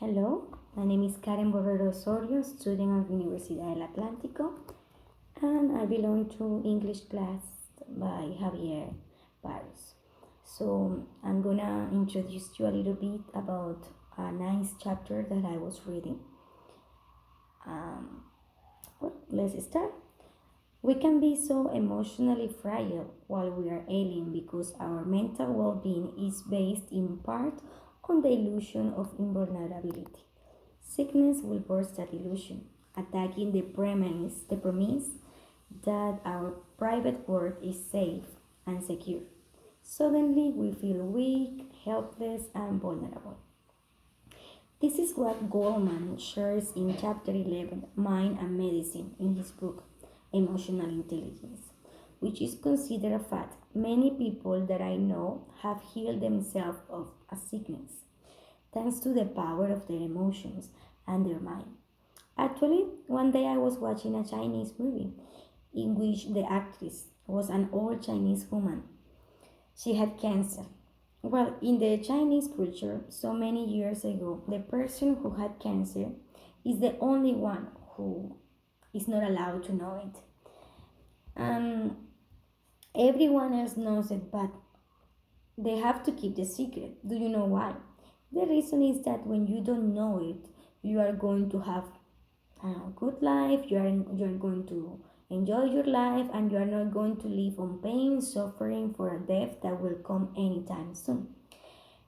Hello, my name is Karen Borrero Osorio, student of Universidad del Atlántico, and I belong to English class by Javier Barros. So I'm gonna introduce you a little bit about a nice chapter that I was reading. Let's start. We can be so emotionally fragile while we are alien because our mental well being is based in part on the illusion of invulnerability. Sickness will burst that illusion, attacking the premise that our private world is safe and secure. Suddenly, we feel weak, helpless, and vulnerable. This is what Goldman shares in Chapter 11, Mind and Medicine, in his book, Emotional Intelligence, which is considered a fact. Many people that I know have healed themselves of a sickness thanks to the power of their emotions and their mind. Actually, one day I was watching a Chinese movie in which the actress was an old Chinese woman. She had cancer. Well, in the Chinese culture, so many years ago, the person who had cancer is the only one who is not allowed to know it. And everyone else knows it, but they have to keep the secret. Do you know why? The reason is that when you don't know it, you are going to have a good life, you are going to enjoy your life, and you are not going to live on pain, suffering for a death that will come anytime soon.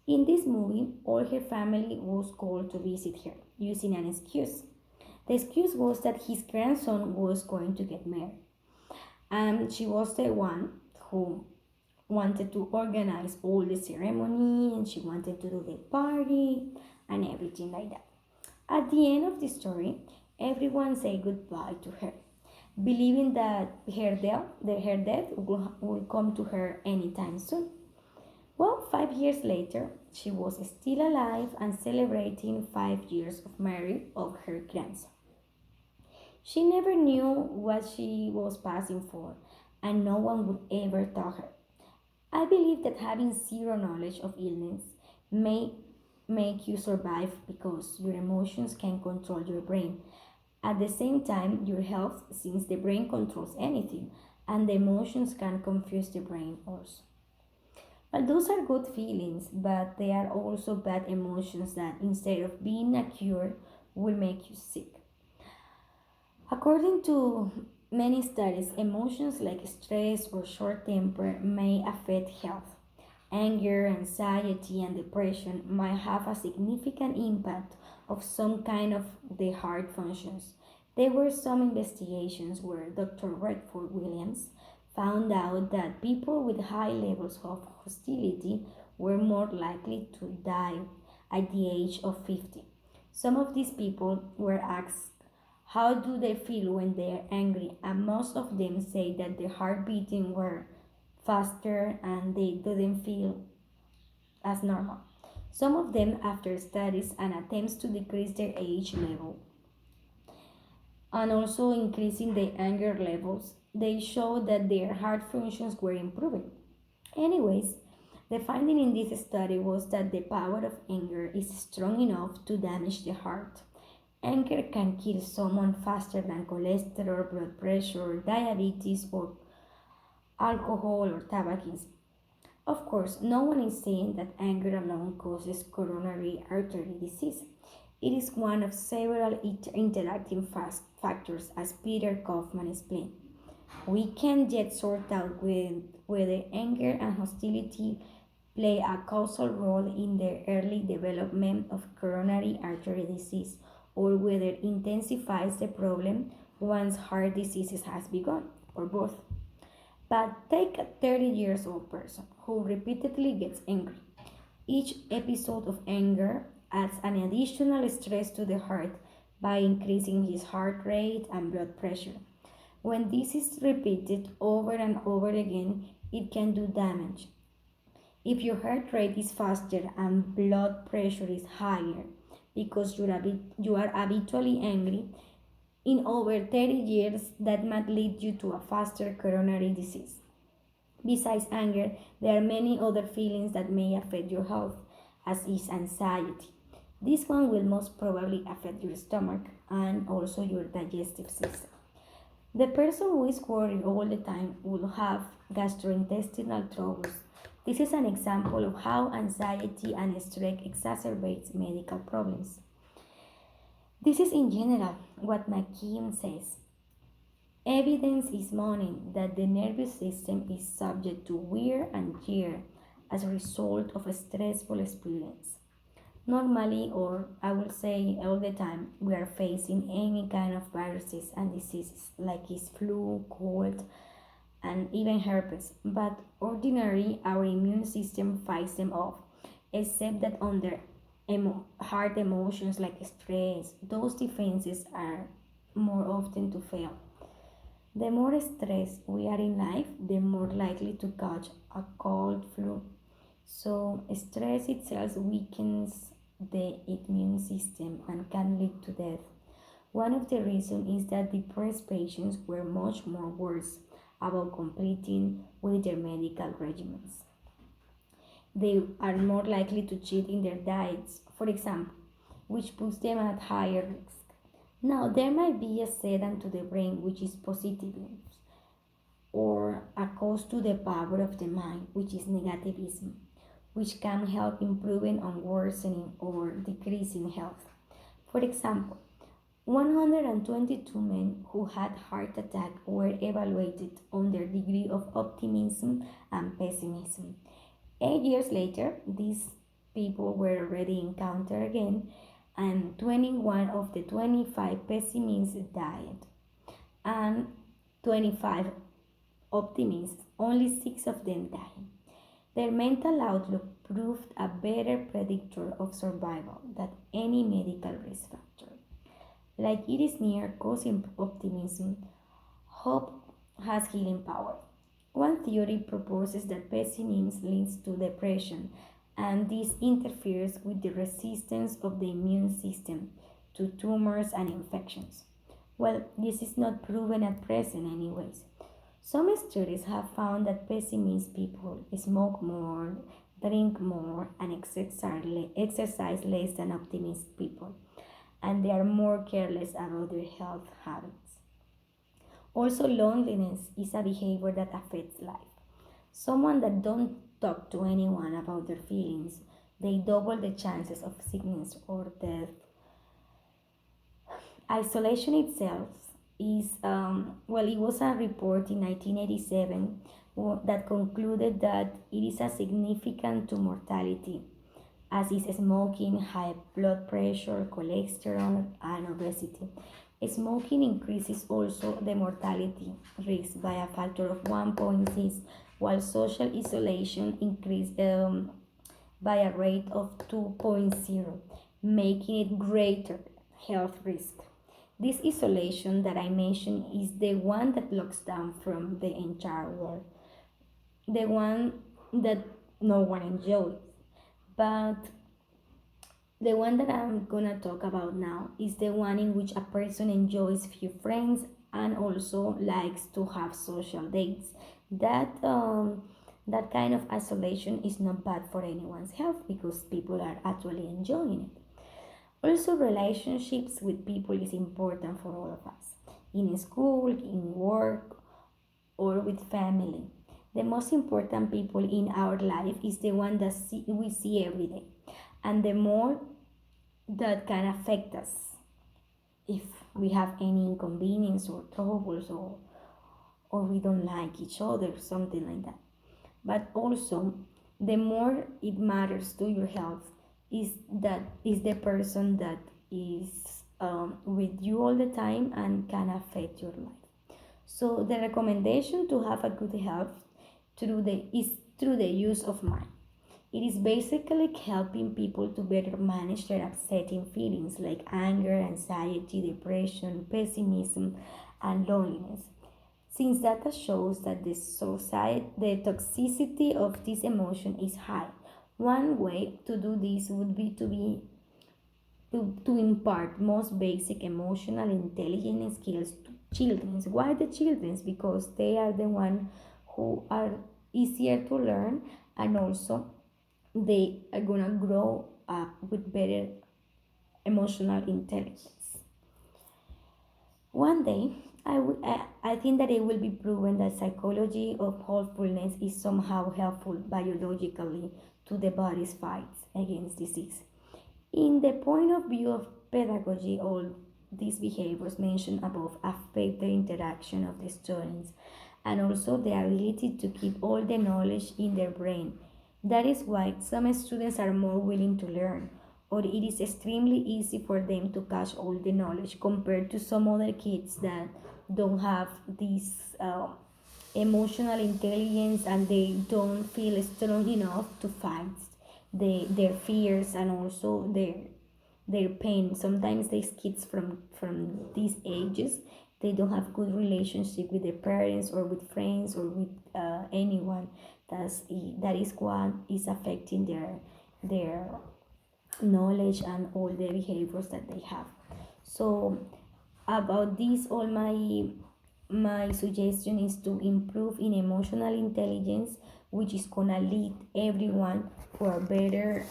In this movie, all her family was called to visit her using an excuse. The excuse was that his grandson was going to get married, and she was the one who wanted to organize all the ceremony, and she wanted to do the party and everything like that. At the end of the story, everyone said goodbye to her, believing that her death will come to her anytime soon. Well, 5 years later, she was still alive and celebrating 5 years of marriage of her grandson. She never knew what she was passing for, and no one would ever tell her. I believe that having zero knowledge of illness may make you survive because your emotions can control your brain. At the same time, your health, since the brain controls anything, and the emotions can confuse the brain also. Well, those are good feelings, but they are also bad emotions that instead of being a cure, will make you sick. According to many studies, emotions like stress or short temper may affect health. Anger, anxiety, and depression might have a significant impact of some kind of the heart functions. There were some investigations where Dr. Redford Williams found out that people with high levels of hostility were more likely to die at the age of 50. Some of these people were asked how do they feel when they are angry, and most of them say that their heart beating were faster and they didn't feel as normal. Some of them, after studies and attempts to decrease their age level and also increasing the anger levels, they showed that their heart functions were improving. Anyways, the finding in this study was that the power of anger is strong enough to damage the heart. Anger can kill someone faster than cholesterol, blood pressure, diabetes, or alcohol or tobacco. Of course, no one is saying that anger alone causes coronary artery disease. It is one of several interacting factors, as Peter Kaufman explained. We can yet sort out whether anger and hostility play a causal role in the early development of coronary artery disease or whether it intensifies the problem once heart disease has begun, or both. But take a 30 years old person who repeatedly gets angry. Each episode of anger adds an additional stress to the heart by increasing his heart rate and blood pressure. When this is repeated over and over again, it can do damage. If your heart rate is faster and blood pressure is higher because you are habitually angry, in over 30 years that might lead you to a faster coronary disease. Besides anger, there are many other feelings that may affect your health, as is anxiety. This one will most probably affect your stomach and also your digestive system. The person who is worried all the time will have gastrointestinal troubles. This is an example of how anxiety and stress exacerbates medical problems. This is in general what McKeon says. Evidence is mounting that the nervous system is subject to wear and tear as a result of a stressful experience. Normally, or I will say all the time, we are facing any kind of viruses and diseases like is flu, cold, and even herpes. But ordinarily, our immune system fights them off, except that under hard emotions like stress, those defenses are more often to fail. The more stressed we are in life, the more likely to catch a cold, flu. So, stress itself weakens the immune system and can lead to death. One of the reasons is that depressed patients were much more worse about completing with their medical regimens. They are more likely to cheat in their diets, for example, which puts them at higher risk. Now, there might be a sedant to the brain, which is positive, or a cost to the power of the mind, which is negativism, which can help improving on worsening or decreasing health. For example, 122 men who had heart attack were evaluated on their degree of optimism and pessimism. 8 years later, these people were already encountered again, and 21 of the 25 pessimists died, and 25 optimists, only 6 of them died. Their mental outlook proved a better predictor of survival than any medical risk factor. Like it is near causing optimism, hope has healing power. One theory proposes that pessimism leads to depression, and this interferes with the resistance of the immune system to tumors and infections. Well, this is not proven at present, anyways. Some studies have found that pessimist people smoke more, drink more, and exercise less than optimist people, and they are more careless about their health habits. Also, loneliness is a behavior that affects life. Someone that don't talk to anyone about their feelings, they double the chances of sickness or death. Isolation itself is, well, it was a report in 1987 that concluded that it is a significant to mortality, as is smoking, high blood pressure, cholesterol, and obesity. Smoking increases also the mortality risk by a factor of 1.6, while social isolation increased by a rate of 2.0, making it greater health risk. This isolation that I mentioned is the one that locks down from the entire world, the one that no one enjoys. But the one that I'm gonna talk about now is the one in which a person enjoys few friends and also likes to have social dates. That that kind of isolation is not bad for anyone's health because people are actually enjoying it. Also, relationships with people is important for all of us. In school, in work, or with family. The most important people in our life is the one that we see every day. And the more that can affect us if we have any inconvenience or troubles or we don't like each other, something like that. But also, the more it matters to your health is the person that is with you all the time and can affect your life. So the recommendation to have a good health is through the use of mind. It is basically helping people to better manage their upsetting feelings like anger, anxiety, depression, pessimism, and loneliness. Since data shows that the toxicity of this emotion is high, one way to do this would to impart most basic emotional intelligence skills to children. Why the children? Because they are the one who are easier to learn, and also they are gonna grow up with better emotional intelligence. One day, I think that it will be proven that psychology of hopefulness is somehow helpful biologically to the body's fights against disease. In the point of view of pedagogy, all these behaviors mentioned above affect the interaction of the students and also the ability to keep all the knowledge in their brain. That is why some students are more willing to learn, or it is extremely easy for them to catch all the knowledge compared to some other kids that don't have this emotional intelligence and they don't feel strong enough to fight their fears and also their pain. Sometimes these kids from these ages, they don't have good relationship with their parents or with friends or with anyone. That is what is affecting their knowledge and all the behaviors that they have. So about this, all my suggestion is to improve in emotional intelligence, which is gonna lead everyone for a better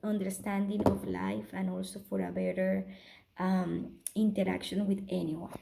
understanding of life and also for a better interaction with anyone.